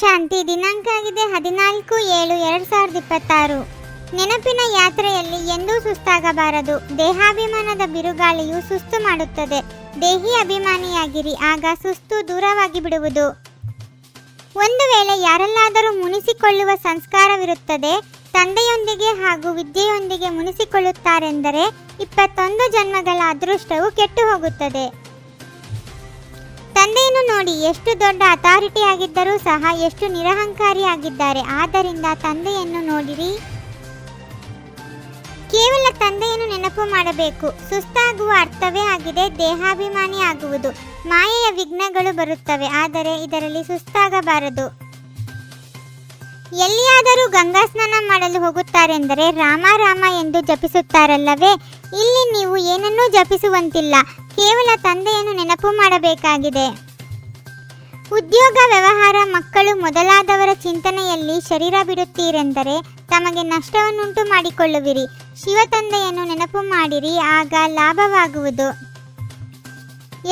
ಶಾಂತಿ. ದಿನಾಂಕ ಆಗಿದೆ 14/7/2026. ನೆನಪಿನ ಯಾತ್ರೆಯಲ್ಲಿ ಎಂದೂ ಸುಸ್ತಾಗಬಾರದು. ದೇಹಾಭಿಮಾನದ ಬಿರುಗಾಳಿಯು ಸುಸ್ತು ಮಾಡುತ್ತದೆ. ದೇಹಿ ಅಭಿಮಾನಿಯಾಗಿರಿ, ಆಗ ಸುಸ್ತು ದೂರವಾಗಿ ಬಿಡುವುದು. ಒಂದು ವೇಳೆ ಯಾರಲ್ಲಾದರೂ ಮುನಿಸಿಕೊಳ್ಳುವ ಸಂಸ್ಕಾರವಿರುತ್ತದೆ, ತಂದೆಯೊಂದಿಗೆ ಹಾಗೂ ವಿದ್ಯೆಯೊಂದಿಗೆ ಮುನಿಸಿಕೊಳ್ಳುತ್ತಾರೆಂದರೆ 21 ಜನ್ಮಗಳ ಅದೃಷ್ಟವು ಕೆಟ್ಟು ಹೋಗುತ್ತದೆ. ತಂದೆಯನ್ನು ನೋಡಿ, ಎಷ್ಟು ದೊಡ್ಡ ಅಥಾರಿಟಿ ಆಗಿದ್ದರೂ ಸಹ ಎಷ್ಟು ನಿರಹಂಕಾರಿಯಾಗಿದ್ದಾರೆ. ಆದ್ದರಿಂದ ತಂದೆಯನ್ನು ನೋಡಿರಿ. ಕೇವಲ ತಂದೆಯನ್ನು ನೆನಪು ಮಾಡಬೇಕು. ಸುಸ್ತಾಗುವ ಅರ್ಥವೇ ಆಗಿದೆ ದೇಹಾಭಿಮಾನಿ ಆಗುವುದು. ಮಾಯೆಯ ವಿಘ್ನಗಳು ಬರುತ್ತವೆ, ಆದರೆ ಇದರಲ್ಲಿ ಸುಸ್ತಾಗಬಾರದು. ಎಲ್ಲಿಯಾದರೂ ಗಂಗಾ ಸ್ನಾನ ಮಾಡಲು ಹೋಗುತ್ತಾರೆಂದರೆ ರಾಮ ರಾಮ ಎಂದು ಜಪಿಸುತ್ತಾರಲ್ಲವೇ? ಇಲ್ಲಿ ನೀವು ಏನನ್ನೂ ಜಪಿಸುವಂತಿಲ್ಲ, ಕೇವಲ ತಂದೆಯನ್ನು ನೆನಪು ಮಾಡಬೇಕಾಗಿದೆ. ಉದ್ಯೋಗ, ವ್ಯವಹಾರ, ಮಕ್ಕಳು ಮೊದಲಾದವರ ಚಿಂತನೆಯಲ್ಲಿ ಶರೀರ ಬಿಡುತ್ತೀರೆಂದರೆ ತಮಗೆ ನಷ್ಟವನ್ನುಂಟು ಮಾಡಿಕೊಳ್ಳುವಿರಿ. ಶಿವ ತಂದೆಯನ್ನು ನೆನಪು ಮಾಡಿರಿ, ಆಗ ಲಾಭವಾಗುವುದು.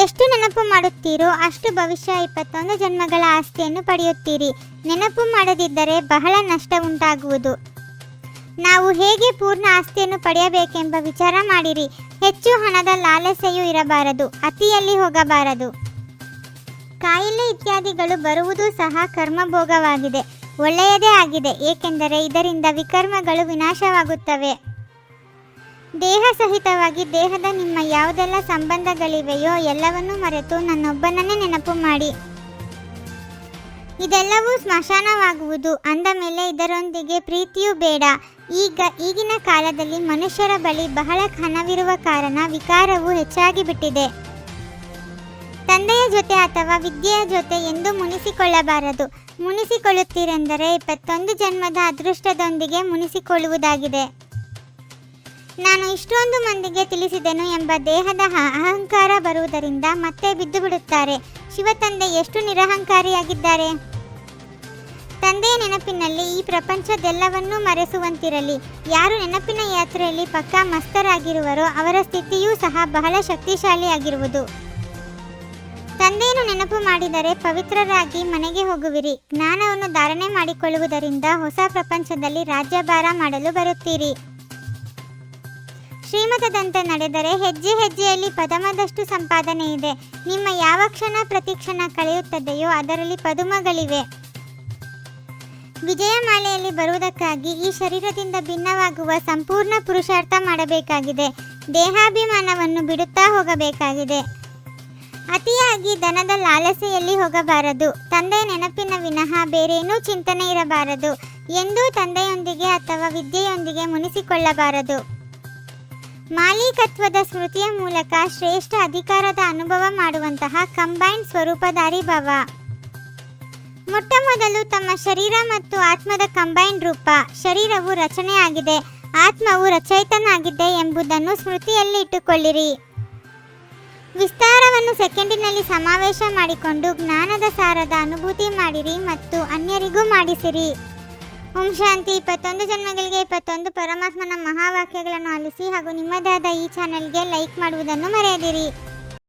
ಎಷ್ಟು ನೆನಪು ಮಾಡುತ್ತೀರೋ ಅಷ್ಟು ಭವಿಷ್ಯ 21 ಜನ್ಮಗಳ ಆಸ್ತಿಯನ್ನು ಪಡೆಯುತ್ತೀರಿ. ನೆನಪು ಮಾಡದಿದ್ದರೆ ಬಹಳ ನಷ್ಟ ಉಂಟಾಗುವುದು. ನಾವು ಹೇಗೆ ಪೂರ್ಣ ಆಸ್ತಿಯನ್ನು ಪಡೆಯಬೇಕೆಂಬ ವಿಚಾರ ಮಾಡಿರಿ. ಹೆಚ್ಚು ಹಣದ ಲಾಲಸೆಯೂ ಇರಬಾರದು, ಅತಿಯಲ್ಲಿ ಹೋಗಬಾರದು. ಕಾಯಿಲೆ ಇತ್ಯಾದಿಗಳು ಬರುವುದು ಸಹ ಕರ್ಮಭೋಗವಾಗಿದೆ, ಒಳ್ಳೆಯದೇ ಆಗಿದೆ. ಏಕೆಂದರೆ ಇದರಿಂದ ವಿಕರ್ಮಗಳು ವಿನಾಶವಾಗುತ್ತವೆ. ದೇಹ ಸಹಿತವಾಗಿ ದೇಹದ ನಿಮ್ಮ ಯಾವುದೆಲ್ಲ ಸಂಬಂಧಗಳಿವೆಯೋ ಎಲ್ಲವನ್ನೂ ಮರೆತು ನನ್ನೊಬ್ಬನನ್ನೇ ನೆನಪು ಮಾಡಿ. ಇದೆಲ್ಲವೂ ಸ್ಮಶಾನವಾಗುವುದು. ಅಂದ ಮೇಲೆ ಇದರೊಂದಿಗೆ ಪ್ರೀತಿಯೂ ಬೇಡ. ಈಗಿನ ಕಾಲದಲ್ಲಿ ಮನುಷ್ಯರ ಬಳಿ ಬಹಳ ಹಣವಿರುವ ಕಾರಣ ವಿಕಾರವು ಹೆಚ್ಚಾಗಿ ಬಿಟ್ಟಿದೆ. ತಂದೆಯ ಜೊತೆ ಅಥವಾ ವಿದ್ಯೆಯ ಜೊತೆ ಎಂದೂ ಮುನಿಸಿಕೊಳ್ಳಬಾರದು. ಮುನಿಸಿಕೊಳ್ಳುತ್ತೀರೆಂದರೆ 21 ಜನ್ಮದ ಅದೃಷ್ಟದೊಂದಿಗೆ ಮುನಿಸಿಕೊಳ್ಳುವುದಾಗಿದೆ. ನಾನು ಇಷ್ಟೊಂದು ಮಂದಿಗೆ ತಿಳಿಸಿದೆನು ಎಂಬ ದೇಹದ ಅಹಂಕಾರ ಬರುವುದರಿಂದ ಮತ್ತೆ ಬಿದ್ದು ಬಿಡುತ್ತಾರೆ. ಶಿವತಂದೆ ಎಷ್ಟು ನಿರಹಂಕಾರಿಯಾಗಿದ್ದಾರೆ. ತಂದೆಯ ನೆನಪಿನಲ್ಲಿ ಈ ಪ್ರಪಂಚದೆಲ್ಲವನ್ನೂ ಮರೆಸುವಂತಿರಲಿ. ಯಾರು ನೆನಪಿನ ಯಾತ್ರೆಯಲ್ಲಿ ಪಕ್ಕಾ ಮಸ್ತರಾಗಿರುವರೋ ಅವರ ಸ್ಥಿತಿಯೂ ಸಹ ಬಹಳ ಶಕ್ತಿಶಾಲಿಯಾಗಿರುವುದು. ತಂದೆಯನ್ನು ನೆನಪು ಮಾಡಿದರೆ ಪವಿತ್ರರಾಗಿ ಮನೆಗೆ ಹೋಗುವಿರಿ. ಜ್ಞಾನವನ್ನು ಧಾರಣೆ ಮಾಡಿಕೊಳ್ಳುವುದರಿಂದ ಹೊಸ ಪ್ರಪಂಚದಲ್ಲಿ ರಾಜ್ಯಭಾರ ಮಾಡಲು ಬರುತ್ತೀರಿ. ಶ್ರೀಮತದಂತೆ ನಡೆದರೆ ಹೆಜ್ಜೆ ಹೆಜ್ಜೆಯಲ್ಲಿ ಪದಮದಷ್ಟು ಸಂಪಾದನೆ ಇದೆ. ನಿಮ್ಮ ಯಾವ ಕ್ಷಣ ಪ್ರತಿಕ್ಷಣ ಕಳೆಯುತ್ತದೆಯೋ ಅದರಲ್ಲಿ ಪದುಮಗಳಿವೆ. ವಿಜಯಮಾಲೆಯಲ್ಲಿ ಬರುವುದಕ್ಕಾಗಿ ಈ ಶರೀರದಿಂದ ಭಿನ್ನವಾಗುವ ಸಂಪೂರ್ಣ ಪುರುಷಾರ್ಥ ಮಾಡಬೇಕಾಗಿದೆ. ದೇಹಾಭಿಮಾನವನ್ನು ಬಿಡುತ್ತಾ ಹೋಗಬೇಕಾಗಿದೆ. ಅತಿಯಾಗಿ ಧನದ ಲಾಲಸೆಯಲ್ಲಿ ಹೋಗಬಾರದು. ತಂದೆಯ ನೆನಪಿನ ವಿನಃ ಬೇರೇನೂ ಚಿಂತನೆ ಇರಬಾರದು. ಎಂದೂ ತಂದೆಯೊಂದಿಗೆ ಅಥವಾ ವಿದ್ಯೆಯೊಂದಿಗೆ ಮುನಿಸಿಕೊಳ್ಳಬಾರದು. ಮಾಲೀಕತ್ವದ ಸ್ಮೃತಿಯ ಮೂಲಕ ಶ್ರೇಷ್ಠ ಅಧಿಕಾರದ ಅನುಭವ ಮಾಡುವಂತಹ ಕಂಬೈನ್ಡ್ ಸ್ವರೂಪಧಾರಿ ಭವ. ಮೊಟ್ಟ ಮೊದಲು ತಮ್ಮ ಶರೀರ ಮತ್ತು ಆತ್ಮದ ಕಂಬೈನ್ಡ್ ರೂಪ. ಶರೀರವು ರಚನೆಯಾಗಿದೆ, ಆತ್ಮವು ರಚಯಿತನಾಗಿದೆ ಎಂಬುದನ್ನು ಸ್ಮೃತಿಯಲ್ಲಿ ಇಟ್ಟುಕೊಳ್ಳಿರಿ. ವಿಸ್ತಾರವನ್ನು ಸೆಕೆಂಡಿನಲ್ಲಿ ಸಮಾವೇಶ ಮಾಡಿಕೊಂಡು ಜ್ಞಾನದ ಸಾರದ ಅನುಭೂತಿ ಮಾಡಿರಿ ಮತ್ತು ಅನ್ಯರಿಗೂ ಮಾಡಿಸಿರಿ. ಓಂ ಶಾಂತಿ. 21 ಜನ್ಮಗಳಿಗೆ 21 ಪರಮಾತ್ಮನ ಮಹಾವಾಕ್ಯಗಳನ್ನು ಆಲಿಸಿ ಹಾಗೂ ನಿಮ್ಮದಾದ ಈ ಚಾನೆಲ್ಗೆ ಲೈಕ್ ಮಾಡುವುದನ್ನು ಮರೆಯದಿರಿ.